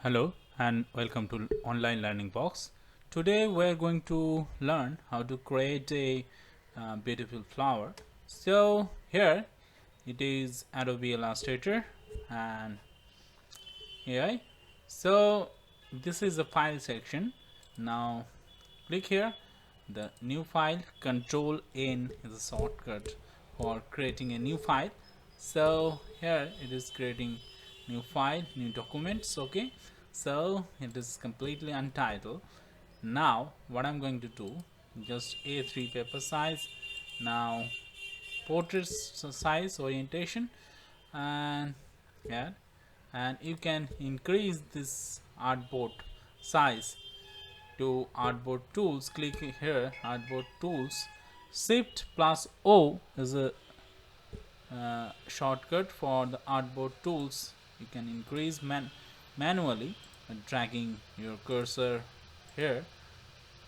Hello and welcome to Online Learning Box. Today we're going to learn how to create a beautiful flower. So here it is Adobe Illustrator and AI. So this is the file section. Now click here. The new file, Control N is a shortcut for creating a new file. So here it is creating new file, new documents. Okay, so it is completely untitled. Now what I'm going to do, just A3 paper size. Now portrait size, orientation, and yeah, and you can increase this artboard size to artboard tools. Click here, artboard tools. Shift plus O is a shortcut for the artboard tools. You can increase manually by dragging your cursor here,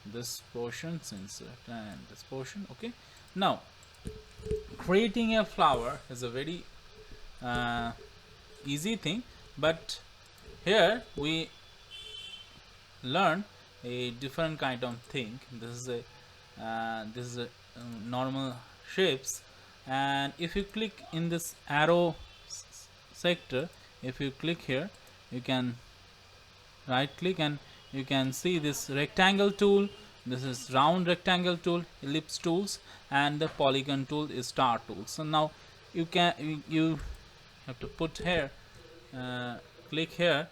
this portion, insert, and this portion. Okay, now creating a flower is a very uh, easy thing, but here we learn a different kind of thing. This is a normal shapes, and if you click in this arrow sector, if you click here, you can right click and you can see this rectangle tool. This is round rectangle tool, ellipse tools, and the polygon tool is star tool. So now you have to put here, click here.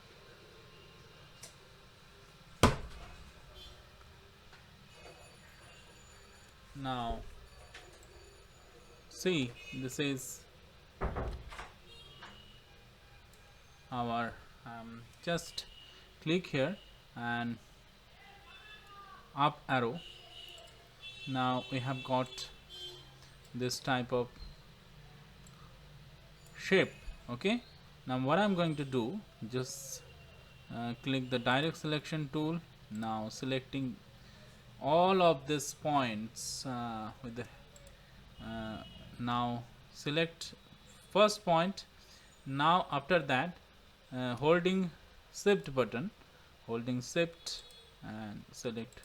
Now see, this is our just click here and up arrow. Now we have got this type of shape. Okay, now what I'm going to do, just click the direct selection tool. Now selecting all of these points with the now select first point. Now after that, holding shift button, holding shift, and select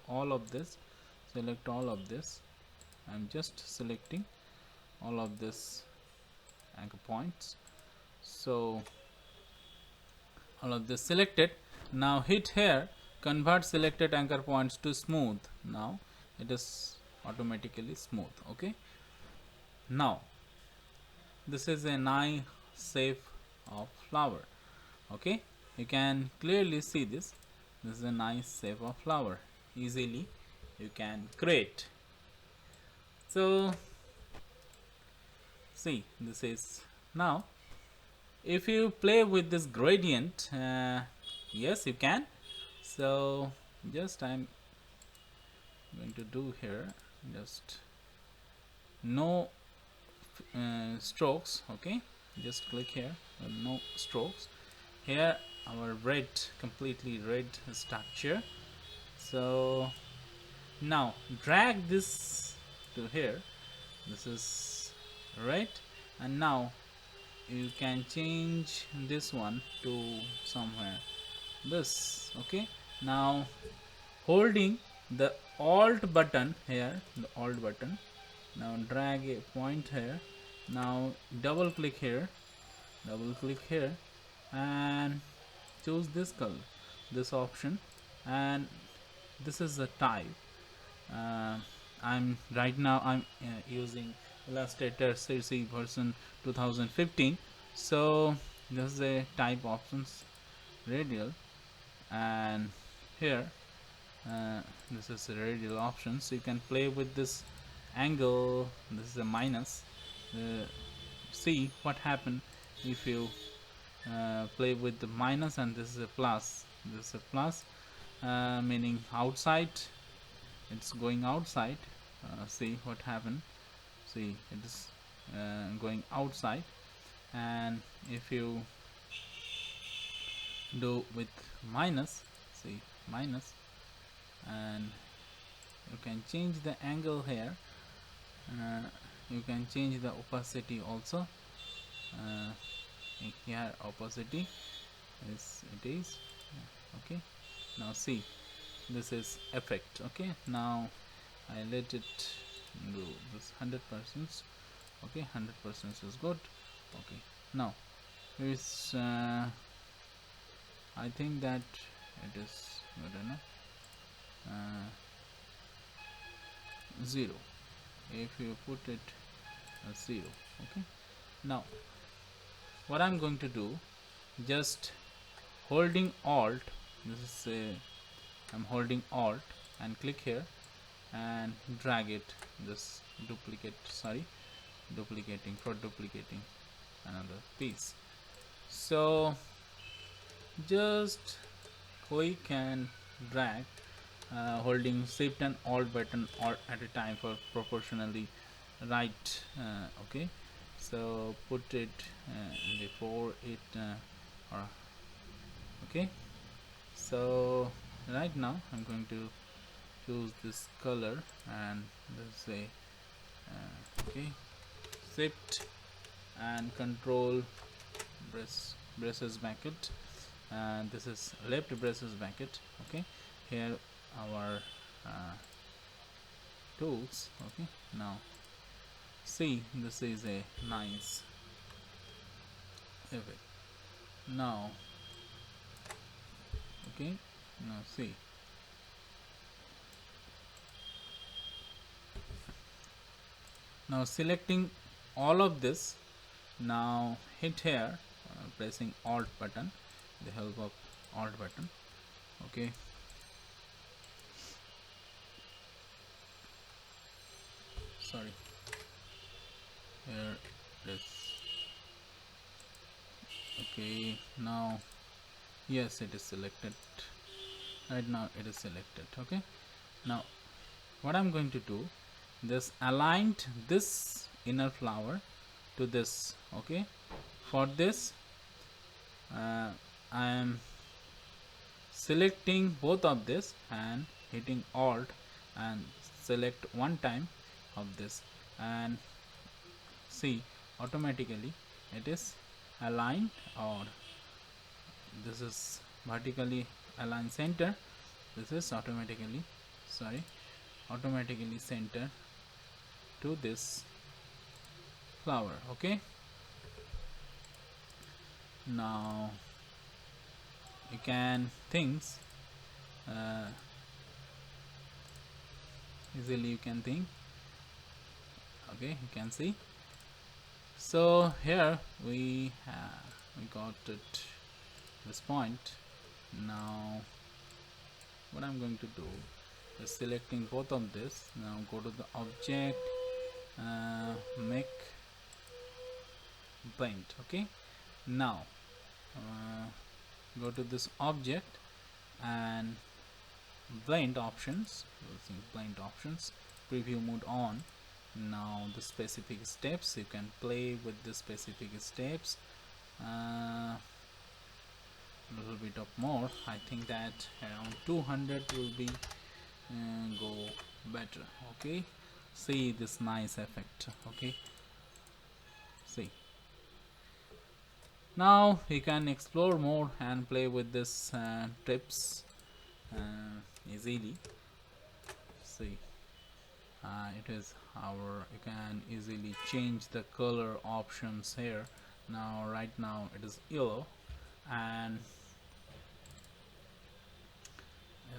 all of this, select all of this. I'm just selecting all of this anchor points. So all of this selected. Now hit here, convert selected anchor points to smooth. Now it is automatically smooth. Okay, now this is a nice shape of flower. Okay, you can clearly see this. This is a nice shape of flower, easily you can create. So see, this is now if you play with this gradient, yes you can. So just I'm going to do here, just no strokes. Okay, just click here, no strokes. Here our red, completely red structure. So now drag this to here, this is red, and now you can change this one to somewhere this. Okay, now holding the alt button here, the alt button, now drag a point here. Now double click here, double click here, and choose this color, this option, and this is the type. I'm right now I'm using Illustrator CC version 2015. So this is a type options, radial, and here this is the radial option. So you can play with this angle. This is a minus. See what happen if you play with the minus, and this is a plus. This is a plus, meaning outside, it's going outside. See what happened. See, it is going outside. And if you do with minus, see, minus, and you can change the angle here. You can change the opacity also. Here opacity, Yes, it is. Okay, now see, this is effect. Okay, now I let it do this 100%. Okay, 100% is good. Okay, now here is I think that it is good enough. 0 if you put it as 0. Okay, now what I'm going to do, just holding alt, this is I'm holding alt and click here and drag it, this duplicating for duplicating another piece. So just click and drag, holding shift and alt button or at a time for proportionally right. Okay, so put it before it or okay, so right now I'm going to choose this color and let's say okay, shift and control braces bracket, and this is left braces bracket. Okay, here our uh, tools. Okay, now see, this is a nice effect. Now okay, now see, now selecting all of this, now hit here, pressing alt button, the help of alt button. Okay, sorry, here this. Okay, now yes, it is selected. Right now it is selected. Okay, now what I'm going to do, this aligned this inner flower to this. Okay, for this I am selecting both of this and hitting alt and select one time of this, and see, automatically it is aligned, or this is vertically aligned center, this is automatically, sorry, automatically center to this flower. Okay, now you can things easily you can think. Okay, you can see, so here we got it, this point. Now what I'm going to do is selecting both of this. Now go to the object, make blend. Okay, now go to this object and blend options, using blend options, preview mode on. Now the specific steps, you can play with the specific steps, a little bit of more. I think that around 200 will be go better. Okay, see this nice effect. Okay, see, now you can explore more and play with this tips easily. See, it is our, you can easily change the color options here. Now right now it is yellow and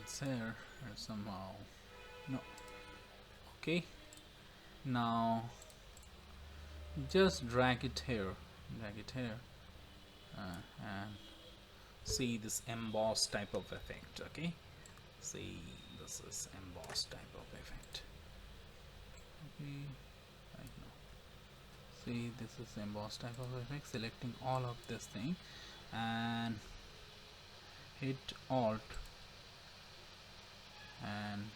it's here somehow, no. Okay, now just drag it here, and see this emboss type of effect. Okay, see, this is emboss type of effect. Okay, right now see, this is emboss type of effect. Selecting all of this thing and hit alt, and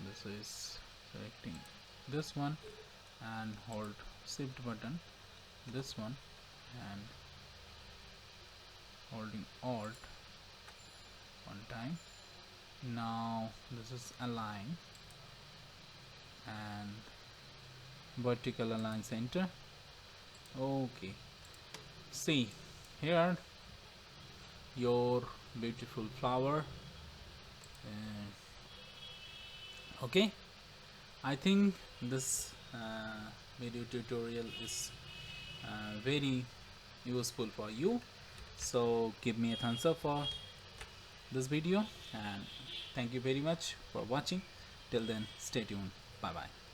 this is selecting this one and hold shift button, this one, and holding alt one time. Now this is align and vertical align center. Okay, see here your beautiful flower. Okay, I think this video tutorial is very useful for you, so give me a thumbs up for this video, and thank you very much for watching. Till then, stay tuned. Bye bye.